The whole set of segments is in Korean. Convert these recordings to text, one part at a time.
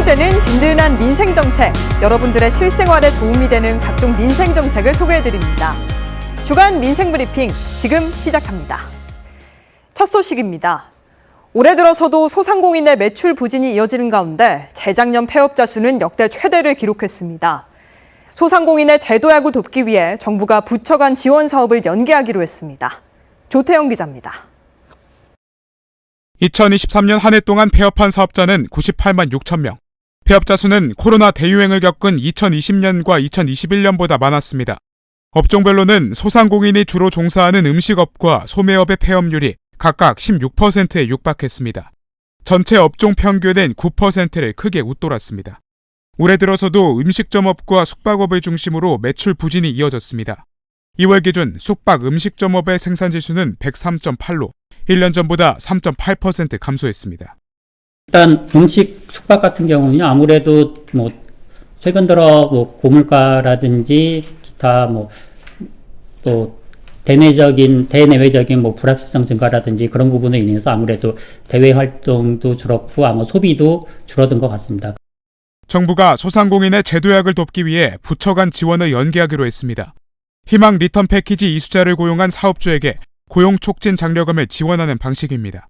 되는 든든한 민생정책, 여러분들의 실생활에 도움이 되는 각종 민생정책을 소개해드립니다. 주간 민생브리핑 지금 시작합니다. 첫 소식입니다. 올해 들어서도 소상공인의 매출 부진이 이어지는 가운데 재작년 폐업자 수는 역대 최대를 기록했습니다. 소상공인의 재도약을 돕기 위해 정부가 부처 간 지원 사업을 연계하기로 했습니다. 조태영 기자입니다. 2023년 한 해 동안 폐업한 사업자는 98만 6천 명. 폐업자 수는 코로나 대유행을 겪은 2020년과 2021년보다 많았습니다. 업종별로는 소상공인이 주로 종사하는 음식업과 소매업의 폐업률이 각각 16%에 육박했습니다. 전체 업종 평균은 9%를 크게 웃돌았습니다. 올해 들어서도 음식점업과 숙박업을 중심으로 매출 부진이 이어졌습니다. 2월 기준 숙박 음식점업의 생산지수는 103.8로 1년 전보다 3.8% 감소했습니다. 일단 음식 숙박 같은 경우는 아무래도 최근 들어 고물가라든지 기타 또 대내외적인 불확실성 증가라든지 그런 부분에 인해서 아무래도 대외 활동도 줄었고 아마 소비도 줄어든 것 같습니다. 정부가 소상공인의 재도약을 돕기 위해 부처 간 지원을 연계하기로 했습니다. 희망 리턴 패키지 이수자를 고용한 사업주에게 고용 촉진 장려금을 지원하는 방식입니다.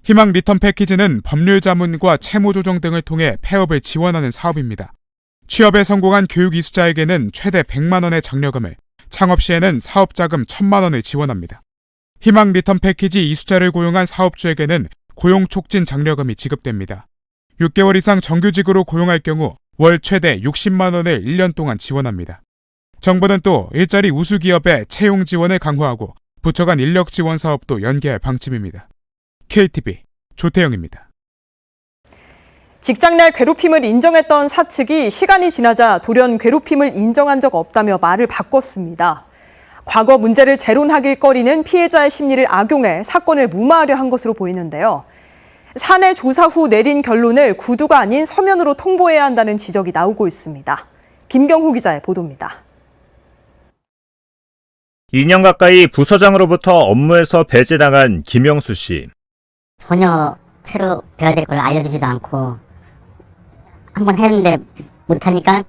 희망 리턴 패키지는 법률 자문과 채무 조정 등을 통해 폐업을 지원하는 사업입니다. 취업에 성공한 교육 이수자에게는 최대 100만 원의 장려금을, 창업 시에는 사업자금 1,000만 원을 지원합니다. 희망 리턴 패키지 이수자를 고용한 사업주에게는 고용 촉진 장려금이 지급됩니다. 6개월 이상 정규직으로 고용할 경우 월 최대 60만 원을 1년 동안 지원합니다. 정부는 또 일자리 우수 기업의 채용 지원을 강화하고 부처 간 인력 지원 사업도 연계할 방침입니다. KTV 조태영입니다. 직장 내 괴롭힘을 인정했던 사측이 시간이 지나자 돌연 괴롭힘을 인정한 적 없다며 말을 바꿨습니다. 과거 문제를 재론하길 피해자의 심리를 악용해 사건을 무마하려 한 것으로 보이는데요. 사내 조사 후 내린 결론을 구두가 아닌 서면으로 통보해야 한다는 지적이 나오고 있습니다. 김경호 기자의 보도입니다. 2년 가까이 부서장으로부터 업무에서 배제당한 김영수 씨. 전혀 새로 배워야 될 걸 알려주지도 않고 한번 했는데 못하니까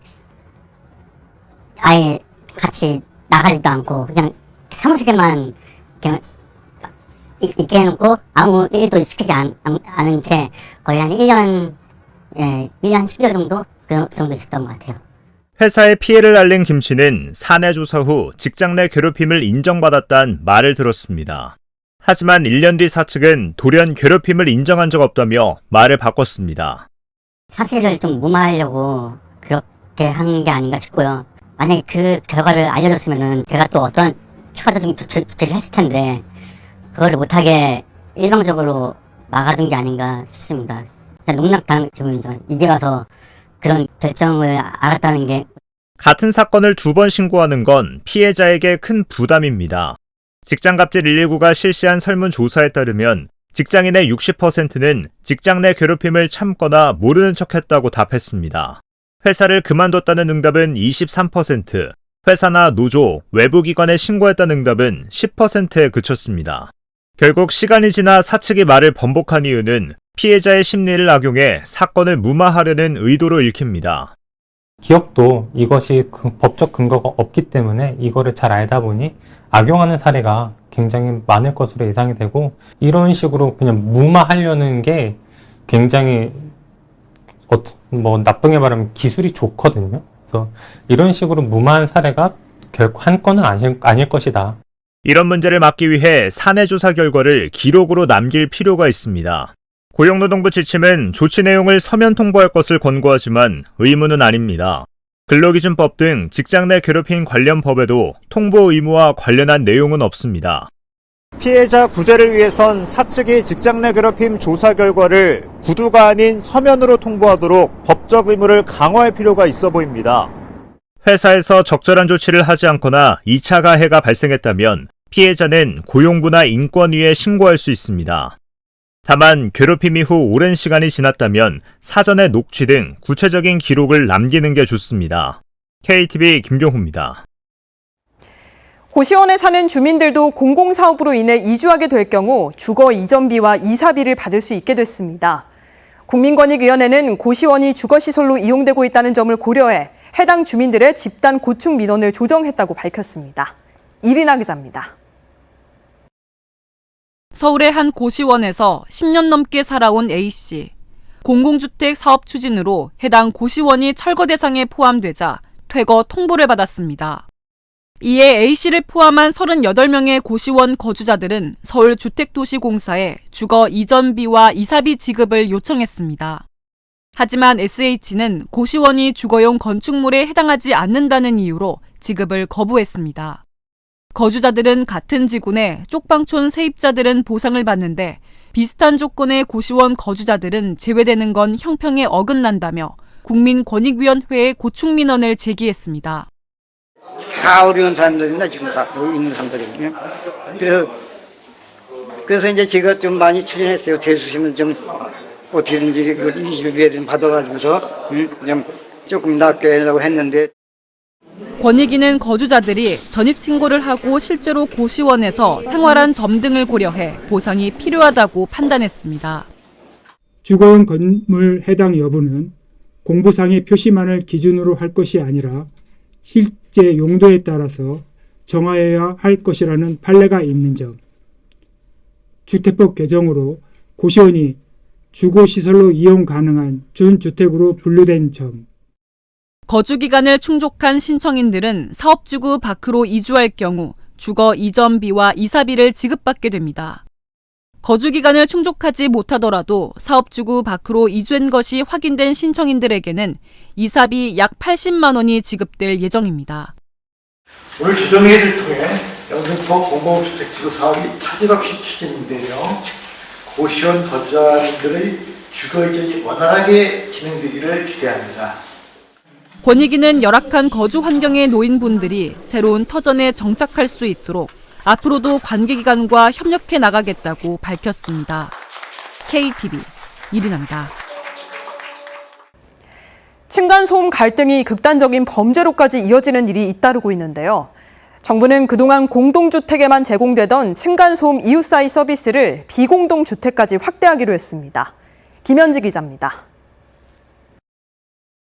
아예 같이 나가지도 않고 그냥 사무실에만 그냥 있게 해놓고 아무 일도 시키지 않은 채 거의 한 1년 10개월 정도 그 정도 있었던 것 같아요. 회사에 피해를 알린 김 씨는 사내 조사 후 직장 내 괴롭힘을 인정받았다는 말을 들었습니다. 하지만 1년 뒤 사측은 돌연 괴롭힘을 인정한 적 없다며 말을 바꿨습니다. 사실을 좀 무마하려고 그렇게 한 게 아닌가 싶고요. 만약에 그 결과를 알려줬으면은 제가 또 어떤 추가적인 조치를 했을 텐데 그거를 못하게 일방적으로 막아둔 게 아닌가 싶습니다. 진짜 농락당한 기분이죠. 이제 와서 그런 결정을 알았다는 게. 같은 사건을 2번 신고하는 건 피해자에게 큰 부담입니다. 직장갑질 119가 실시한 설문조사에 따르면 직장인의 60%는 직장 내 괴롭힘을 참거나 모르는 척했다고 답했습니다. 회사를 그만뒀다는 응답은 23%, 회사나 노조, 외부기관에 신고했다는 응답은 10%에 그쳤습니다. 결국 시간이 지나 사측이 말을 번복한 이유는 피해자의 심리를 악용해 사건을 무마하려는 의도로 읽힙니다. 기업도 이것이 법적 근거가 없기 때문에 이거를 잘 알다 보니 악용하는 사례가 굉장히 많을 것으로 예상이 되고 이런 식으로 그냥 무마하려는 게 굉장히 나쁘게 말하면 기술이 좋거든요. 그래서 이런 식으로 무마한 사례가 결코 한 건은 아닐 것이다. 이런 문제를 막기 위해 사내 조사 결과를 기록으로 남길 필요가 있습니다. 고용노동부 지침은 조치 내용을 서면 통보할 것을 권고하지만 의무는 아닙니다. 근로기준법 등 직장 내 괴롭힘 관련 법에도 통보 의무와 관련한 내용은 없습니다. 피해자 구제를 위해선 사측이 직장 내 괴롭힘 조사 결과를 구두가 아닌 서면으로 통보하도록 법적 의무를 강화할 필요가 있어 보입니다. 회사에서 적절한 조치를 하지 않거나 2차 가해가 발생했다면 피해자는 고용부나 인권위에 신고할 수 있습니다. 다만 괴롭힘 이후 오랜 시간이 지났다면 사전에 녹취 등 구체적인 기록을 남기는 게 좋습니다. KTV 김경호입니다. 고시원에 사는 주민들도 공공사업으로 인해 이주하게 될 경우 주거 이전비와 이사비를 받을 수 있게 됐습니다. 국민권익위원회는 고시원이 주거시설로 이용되고 있다는 점을 고려해 해당 주민들의 집단 고충 민원을 조정했다고 밝혔습니다. 이리나 기자입니다. 서울의 한 고시원에서 10년 넘게 살아온 A씨. 공공주택 사업 추진으로 해당 고시원이 철거 대상에 포함되자 퇴거 통보를 받았습니다. 이에 A씨를 포함한 38명의 고시원 거주자들은 서울주택도시공사에 주거 이전비와 이사비 지급을 요청했습니다. 하지만 SH는 고시원이 주거용 건축물에 해당하지 않는다는 이유로 지급을 거부했습니다. 거주자들은 같은 지구내 쪽방촌 세입자들은 보상을 받는데 비슷한 조건의 고시원 거주자들은 제외되는 건 형평에 어긋난다며 국민권익위원회에 고충 민원을 제기했습니다. 다 어려운 사람들이나 지금 다 여기 있는 사람들이거든요. 그래서 이제 제가 좀 많이 추진했어요. 대수심은 좀 어떻게든지 이걸 20일에 받아가지고서 좀 조금 낫게 하려고 했는데. 권익위는 거주자들이 전입신고를 하고 실제로 고시원에서 생활한 점 등을 고려해 보상이 필요하다고 판단했습니다. 주거용 건물 해당 여부는 공보상의 표시만을 기준으로 할 것이 아니라 실제 용도에 따라서 정하여야 할 것이라는 판례가 있는 점, 주택법 개정으로 고시원이 주거시설로 이용 가능한 준주택으로 분류된 점, 거주기간을 충족한 신청인들은 사업주구 밖으로 이주할 경우 주거 이전비와 이사비를 지급받게 됩니다. 거주기간을 충족하지 못하더라도 사업주구 밖으로 이주한 것이 확인된 신청인들에게는 이사비 약 80만 원이 지급될 예정입니다. 오늘 조정회의를 통해 영등포 공공주택지구 사업이 차질 없이 추진되며 고시원 거주자들의 주거 이전이 원활하게 진행되기를 기대합니다. 권익위는 열악한 거주 환경의 노인분들이 새로운 터전에 정착할 수 있도록 앞으로도 관계기관과 협력해 나가겠다고 밝혔습니다. KTV 이리나입니다. 층간소음 갈등이 극단적인 범죄로까지 이어지는 일이 잇따르고 있는데요. 정부는 그동안 공동주택에만 제공되던 층간소음 이웃사이 서비스를 비공동주택까지 확대하기로 했습니다. 김현지 기자입니다.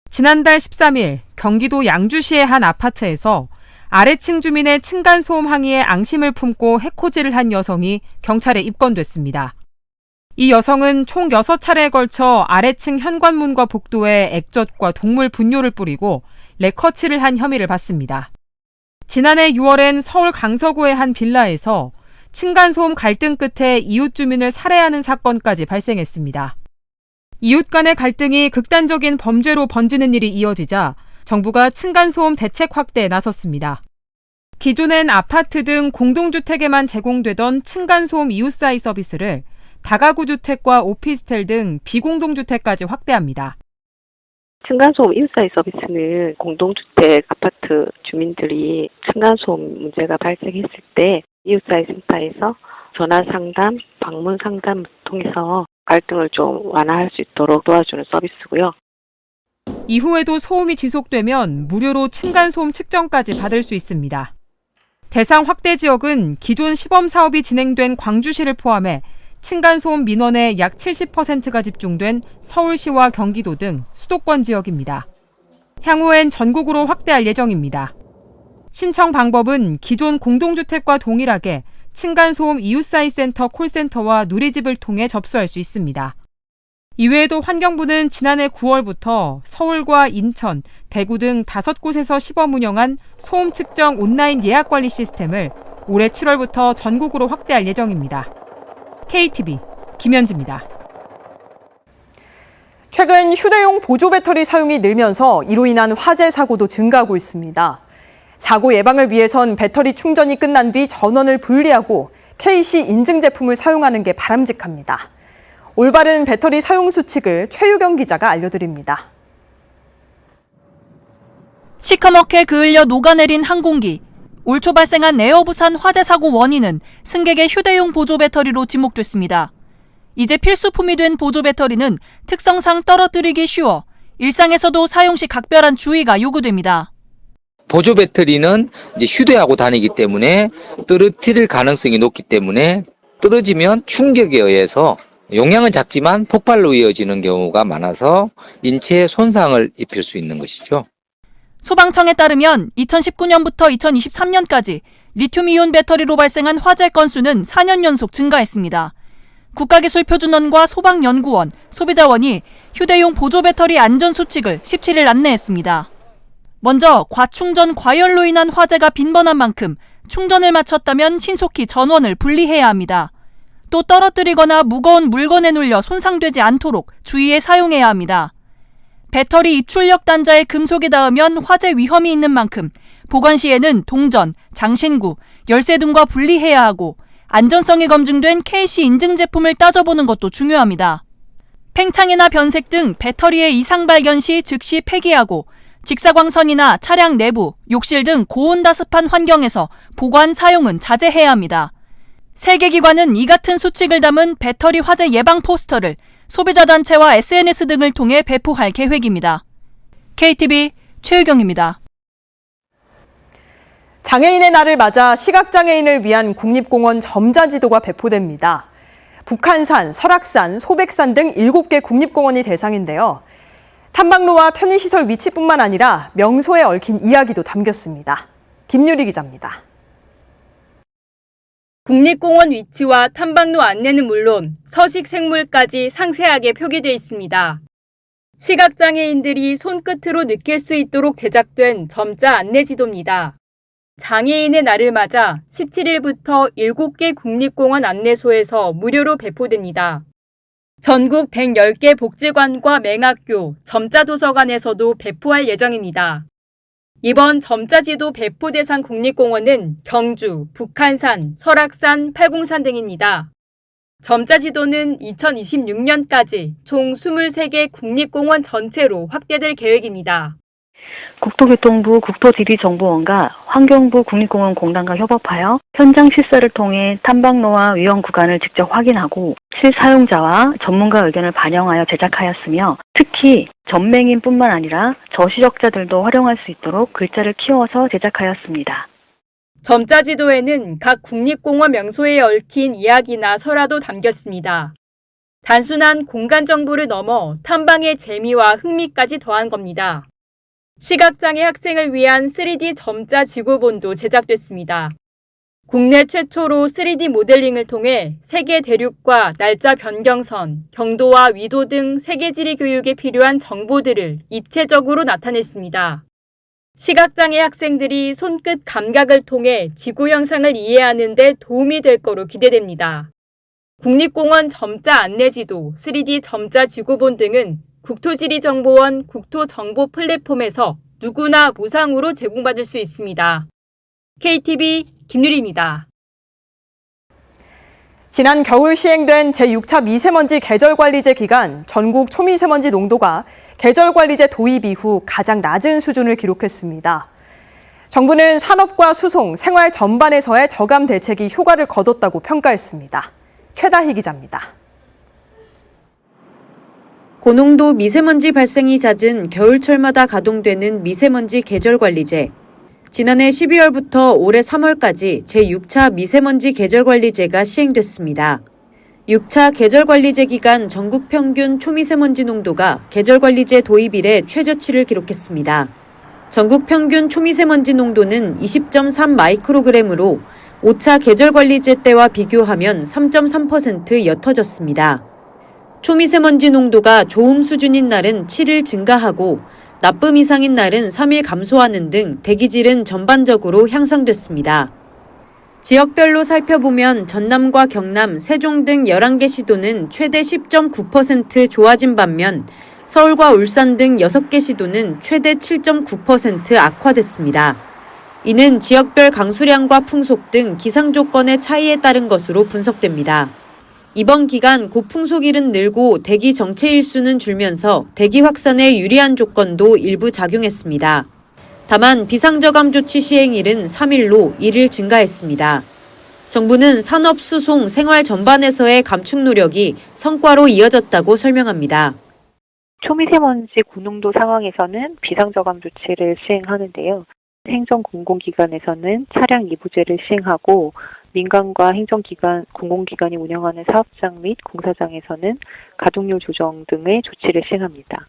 지난달 13일 경기도 양주시의 한 아파트에서 아래층 주민의 층간소음 항의에 앙심을 품고 해코지를 한 여성이 경찰에 입건됐습니다. 이 여성은 총 6차례에 걸쳐 아래층 현관문과 복도에 액젓과 동물 분뇨를 뿌리고 레커치를 한 혐의를 받습니다. 지난해 6월엔 서울 강서구의 한 빌라에서 층간소음 갈등 끝에 이웃 주민을 살해하는 사건까지 발생했습니다. 이웃 간의 갈등이 극단적인 범죄로 번지는 일이 이어지자 정부가 층간소음 대책 확대에 나섰습니다. 기존엔 아파트 등 공동주택에만 제공되던 층간소음 이웃사이 서비스를 다가구 주택과 오피스텔 등 비공동주택까지 확대합니다. 층간소음 이웃사이 서비스는 공동주택 아파트 주민들이 층간소음 문제가 발생했을 때 이웃사이 센터에서 전화 상담, 방문 상담을 통해서 갈등을 좀 완화할 수 있도록 도와주는 서비스고요. 이후에도 소음이 지속되면 무료로 층간소음 측정까지 받을 수 있습니다. 대상 확대 지역은 기존 시범 사업이 진행된 광주시를 포함해 층간소음 민원의 약 70%가 집중된 서울시와 경기도 등 수도권 지역입니다. 향후엔 전국으로 확대할 예정입니다. 신청 방법은 기존 공동주택과 동일하게 층간소음 이웃사이 센터 콜센터와 누리집을 통해 접수할 수 있습니다. 이외에도 환경부는 지난해 9월부터 서울과 인천, 대구 등 5곳에서 시범 운영한 소음 측정 온라인 예약 관리 시스템을 올해 7월부터 전국으로 확대할 예정입니다. KTV 김현지입니다. 최근 휴대용 보조 배터리 사용이 늘면서 이로 인한 화재 사고도 증가하고 있습니다. 사고 예방을 위해선 배터리 충전이 끝난 뒤 전원을 분리하고 KC 인증 제품을 사용하는 게 바람직합니다. 올바른 배터리 사용 수칙을 최유경 기자가 알려드립니다. 시커멓게 그을려 녹아내린 항공기. 올 초 발생한 에어부산 화재 사고 원인은 승객의 휴대용 보조 배터리로 지목됐습니다. 이제 필수품이 된 보조 배터리는 특성상 떨어뜨리기 쉬워 일상에서도 사용 시 각별한 주의가 요구됩니다. 보조 배터리는 이제 휴대하고 다니기 때문에 떨어뜨릴 가능성이 높기 때문에 떨어지면 충격에 의해서 용량은 작지만 폭발로 이어지는 경우가 많아서 인체에 손상을 입힐 수 있는 것이죠. 소방청에 따르면 2019년부터 2023년까지 리튬이온 배터리로 발생한 화재 건수는 4년 연속 증가했습니다. 국가기술표준원과 소방연구원, 소비자원이 휴대용 보조 배터리 안전 수칙을 17일 안내했습니다. 먼저 과충전 과열로 인한 화재가 빈번한 만큼 충전을 마쳤다면 신속히 전원을 분리해야 합니다. 또 떨어뜨리거나 무거운 물건에 눌려 손상되지 않도록 주의해 사용해야 합니다. 배터리 입출력 단자에 금속이 닿으면 화재 위험이 있는 만큼 보관 시에는 동전, 장신구, 열쇠 등과 분리해야 하고 안전성이 검증된 KC 인증 제품을 따져보는 것도 중요합니다. 팽창이나 변색 등 배터리의 이상 발견 시 즉시 폐기하고 직사광선이나 차량 내부, 욕실 등 고온다습한 환경에서 보관, 사용은 자제해야 합니다. 세계기관은 이 같은 수칙을 담은 배터리 화재 예방 포스터를 소비자단체와 SNS 등을 통해 배포할 계획입니다. KTV 최유경입니다. 장애인의 날을 맞아 시각장애인을 위한 국립공원 점자지도가 배포됩니다. 북한산, 설악산, 소백산 등 7개 국립공원이 대상인데요. 탐방로와 편의시설 위치뿐만 아니라 명소에 얽힌 이야기도 담겼습니다. 김유리 기자입니다. 국립공원 위치와 탐방로 안내는 물론 서식 생물까지 상세하게 표기돼 있습니다. 시각장애인들이 손끝으로 느낄 수 있도록 제작된 점자 안내지도입니다. 장애인의 날을 맞아 17일부터 7개 국립공원 안내소에서 무료로 배포됩니다. 전국 110개 복지관과 맹학교, 점자도서관에서도 배포할 예정입니다. 이번 점자지도 배포 대상 국립공원은 경주, 북한산, 설악산, 팔공산 등입니다. 점자지도는 2026년까지 총 23개 국립공원 전체로 확대될 계획입니다. 국토교통부 국토지리정보원과 환경부 국립공원공단과 협업하여 현장 실사를 통해 탐방로와 위험 구간을 직접 확인하고 실사용자와 전문가 의견을 반영하여 제작하였으며 특히 전맹인뿐만 아니라 저시력자들도 활용할 수 있도록 글자를 키워서 제작하였습니다. 점자지도에는 각 국립공원 명소에 얽힌 이야기나 설화도 담겼습니다. 단순한 공간 정보를 넘어 탐방의 재미와 흥미까지 더한 겁니다. 시각장애 학생을 위한 3D 점자 지구본도 제작됐습니다. 국내 최초로 3D 모델링을 통해 세계 대륙과 날짜 변경선, 경도와 위도 등 세계지리 교육에 필요한 정보들을 입체적으로 나타냈습니다. 시각장애 학생들이 손끝 감각을 통해 지구 형상을 이해하는 데 도움이 될 거로 기대됩니다. 국립공원 점자 안내지도, 3D 점자 지구본 등은 국토지리정보원 국토정보 플랫폼에서 누구나 무상으로 제공받을 수 있습니다. KTV 김유리입니다. 지난 겨울 시행된 제6차 미세먼지 계절관리제 기간 전국 초미세먼지 농도가 계절관리제 도입 이후 가장 낮은 수준을 기록했습니다. 정부는 산업과 수송, 생활 전반에서의 저감 대책이 효과를 거뒀다고 평가했습니다. 최다희 기자입니다. 고농도 미세먼지 발생이 잦은 겨울철마다 가동되는 미세먼지 계절관리제. 지난해 12월부터 올해 3월까지 제6차 미세먼지 계절관리제가 시행됐습니다. 6차 계절관리제 기간 전국 평균 초미세먼지 농도가 계절관리제 도입 이래 최저치를 기록했습니다. 전국 평균 초미세먼지 농도는 20.3 마이크로그램으로 5차 계절관리제 때와 비교하면 3.3% 옅어졌습니다. 초미세먼지 농도가 좋음 수준인 날은 7일 증가하고 나쁨 이상인 날은 3일 감소하는 등 대기질은 전반적으로 향상됐습니다. 지역별로 살펴보면 전남과 경남, 세종 등 11개 시도는 최대 10.9% 좋아진 반면 서울과 울산 등 6개 시도는 최대 7.9% 악화됐습니다. 이는 지역별 강수량과 풍속 등 기상 조건의 차이에 따른 것으로 분석됩니다. 이번 기간 고풍속일은 늘고 대기 정체 일수는 줄면서 대기 확산에 유리한 조건도 일부 작용했습니다. 다만 비상저감 조치 시행일은 3일로 1일 증가했습니다. 정부는 산업, 수송, 생활 전반에서의 감축 노력이 성과로 이어졌다고 설명합니다. 초미세먼지 고농도 상황에서는 비상저감 조치를 시행하는데요. 행정공공기관에서는 차량 이부제를 시행하고 민간과 행정기관, 공공기관이 운영하는 사업장 및 공사장에서는 가동률 조정 등의 조치를 시행합니다.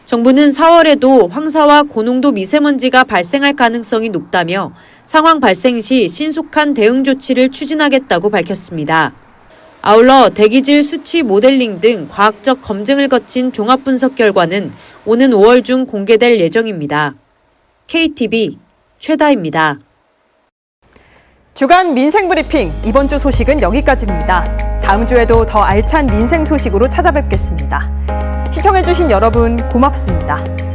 정부는 4월에도 황사와 고농도 미세먼지가 발생할 가능성이 높다며 상황 발생 시 신속한 대응 조치를 추진하겠다고 밝혔습니다. 아울러 대기질 수치 모델링 등 과학적 검증을 거친 종합 분석 결과는 오는 5월 중 공개될 예정입니다. KTV 최다입니다. 주간 민생브리핑 이번 주 소식은 여기까지입니다. 다음 주에도 더 알찬 민생 소식으로 찾아뵙겠습니다. 시청해주신 여러분 고맙습니다.